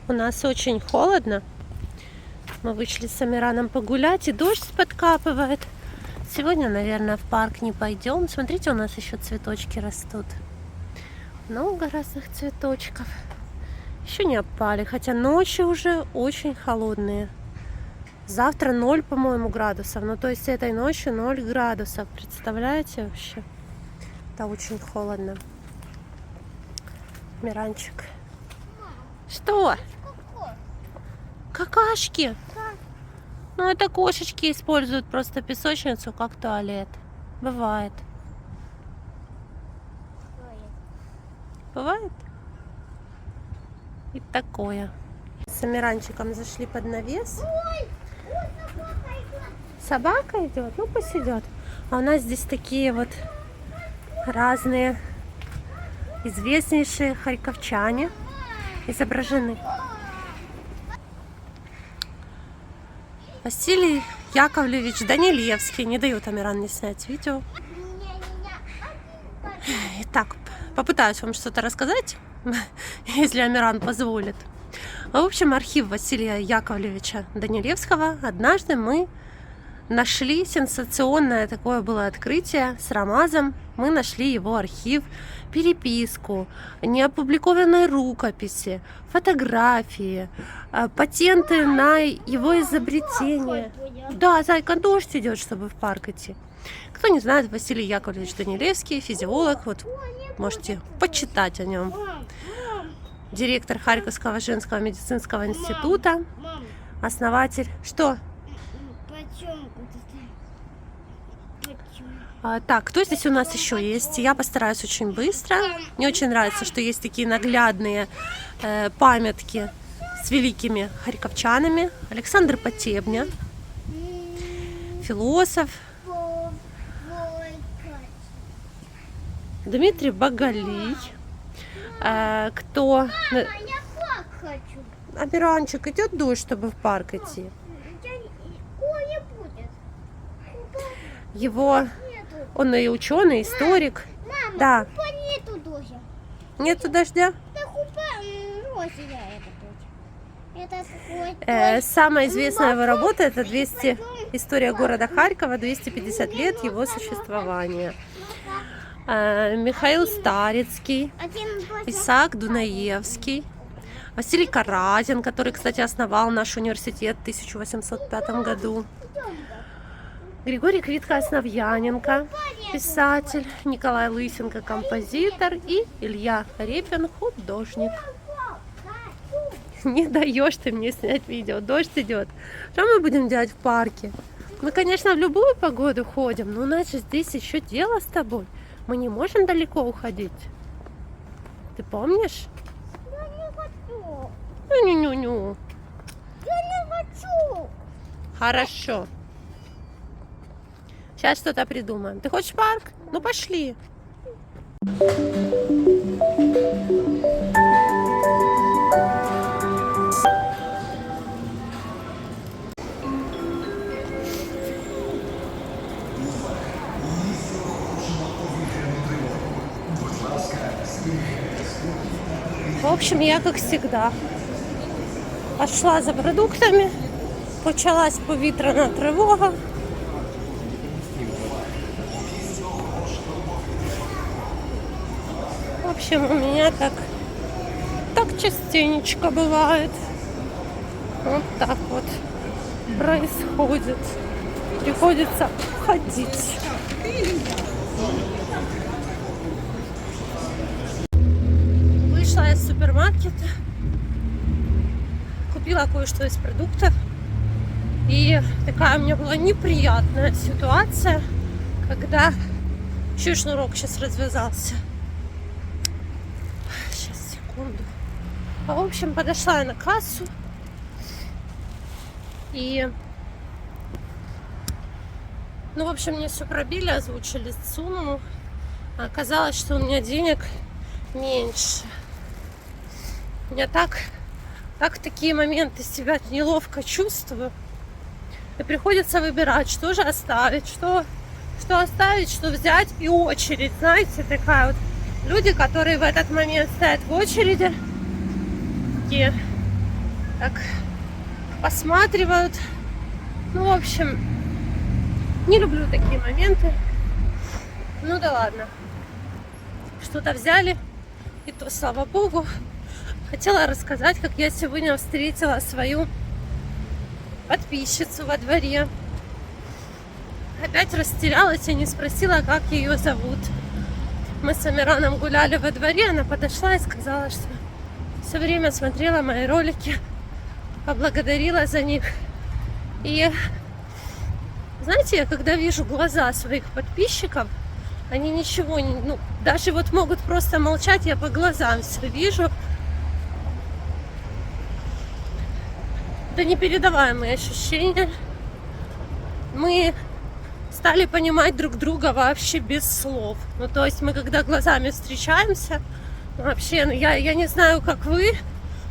У нас очень холодно. Мы вышли с Амираном погулять, и дождь подкапывает. Сегодня, наверное, в парк не пойдем. Смотрите, у нас еще цветочки растут. Много разных цветочков. Еще не опали, хотя ночи уже очень холодные. Завтра 0, по-моему, градусов. Ну, то есть этой ночью 0 градусов. Представляете вообще? Это очень холодно. Миранчик. Что? Какашки? Ну, это кошечки используют просто песочницу как туалет. Бывает. Бывает? И такое. С Амиранчиком зашли под навес. Собака идет? Ну, пусть идет. А у нас здесь такие вот разные известнейшие харьковчане изображены. Василий Яковлевич Данилевский. Не дают Амиран не снять видео. Итак, попытаюсь вам что-то рассказать, если Амиран позволит. В общем, архив Василия Яковлевича Данилевского однажды мы нашли. Сенсационное такое было открытие с Рамазом. Мы нашли его архив, переписку, неопубликованные рукописи, фотографии, патенты на его изобретение. Да, зайка, дождь идет, чтобы в парк идти. Кто не знает, Василий Яковлевич Данилевский, физиолог, вот можете почитать о нем. Директор Харьковского женского медицинского института, основатель. Что? Так, кто здесь у нас еще есть? Я постараюсь очень быстро. Мне очень нравится, что есть такие наглядные памятки с великими харьковчанами. Александр Потебня, философ. Дмитрий Багалий. Кто? Амиранчик, идет дождь, чтобы в парк идти. Его, он и ученый, историк. Мама, да. Нету дождя. Нету дождя? Самая известная его работа — это 200 история города Харькова, 250 лет его существования. Михаил Старицкий, Исаак Дунаевский, Василий Каразин, который, кстати, основал наш университет в 1805 году. Григорий Квитко-Основьяненко, писатель, Николай Лысенко, композитор, и Илья Репин, художник. Не даешь ты мне снять видео, дождь идет. Что мы будем делать в парке? Мы, конечно, в любую погоду ходим, но у нас же здесь еще дело с тобой. Мы не можем далеко уходить. Ты помнишь? Я не хочу. Ну-ню-ню-ню. Я не хочу. Хорошо. Сейчас что-то придумаем. Ты хочешь в парк? Ну пошли. В общем, я, как всегда, пошла за продуктами. Почалась повітряна тривога. В общем, у меня так частенечко бывает. Вот так вот происходит. Приходится ходить. Вышла из супермаркета, купила кое-что из продуктов. И такая у меня была неприятная ситуация, когда еще шнурок сейчас развязался. Сейчас, секунду. В общем, подошла я на кассу. И, ну, в общем, мне все пробили, озвучили сумму. А оказалось, что у меня денег меньше. Я так в такие моменты себя неловко чувствую. И приходится выбирать, что же оставить, что оставить, что взять. И очередь, знаете, такая вот. Люди, которые в этот момент стоят в очереди, такие так посматривают. Ну, в общем, не люблю такие моменты. Ну да ладно. Что-то взяли, и то, слава богу. Хотела рассказать, как я сегодня встретила свою подписчицу во дворе. Опять растерялась и не спросила, как ее зовут. Мы с Амираном гуляли во дворе, она подошла и сказала, что все время смотрела мои ролики, поблагодарила за них. И знаете, я когда вижу глаза своих подписчиков, они ничего не... Ну, даже вот могут просто молчать, я по глазам все вижу. Это непередаваемые ощущения. Мы стали понимать друг друга вообще без слов. Ну, то есть мы когда глазами встречаемся, вообще, ну, я не знаю, как вы,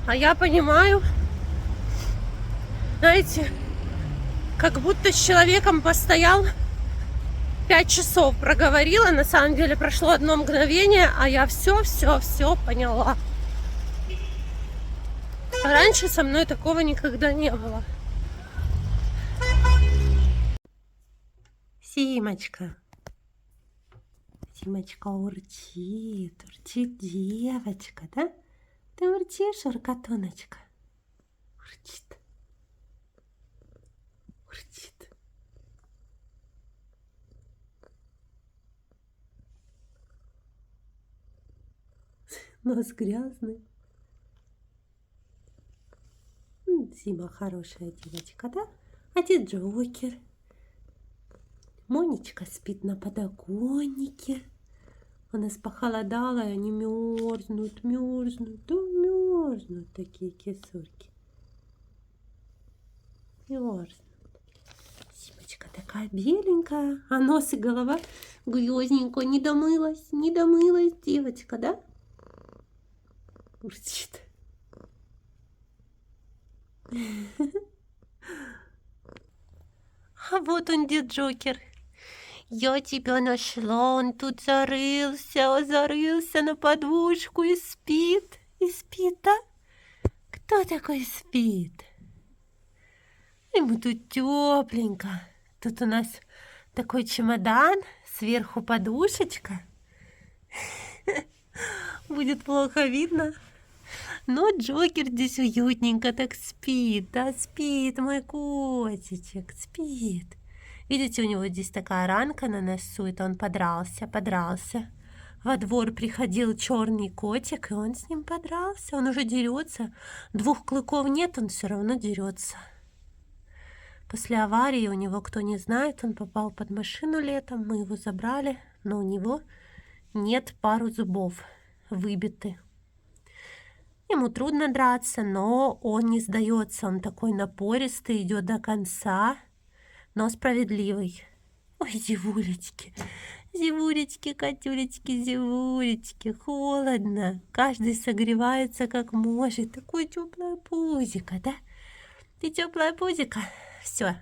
а я понимаю, знаете, как будто с человеком постоял 5 часов, проговорила, на самом деле прошло одно мгновение, а я все поняла. Раньше со мной такого никогда не было. Симочка. Симочка урчит девочка, да? Ты урчишь, уркотоночка? Урчит. Урчит. Нос грязный. Сима хорошая девочка, да? А где Джокер? Монечка спит на подоконнике. У нас похолодало, и они мерзнут, да мерзнут такие кисурки. Мерзнут. Симочка такая беленькая, а нос и голова грязненькая, не домылась, девочка, да? Урчит. А вот он, где Джокер. Я тебя нашла, он тут зарылся на подушку и спит. Да? Кто такой спит? Ему тут тепленько. Тут у нас такой чемодан, сверху подушечка. Будет плохо видно. Но Джокер здесь уютненько так спит, да, спит мой котичек, спит. Видите, у него здесь такая ранка на носу, это он подрался. Во двор приходил черный котик, и он с ним подрался. Он уже дерется. 2 клыков нет, он все равно дерется. После аварии у него, кто не знает, он попал под машину летом, мы его забрали, но у него нет пару зубов, выбиты. Ему трудно драться, но он не сдается. Он такой напористый, идет до конца, но справедливый. Ой, зевулечки, котюлечки, зевулечки, холодно. Каждый согревается как может. Такое теплое пузико, да? Ты теплое пузико? Все,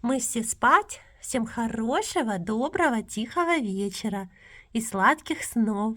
мы все спать. Всем хорошего, доброго, тихого вечера и сладких снов.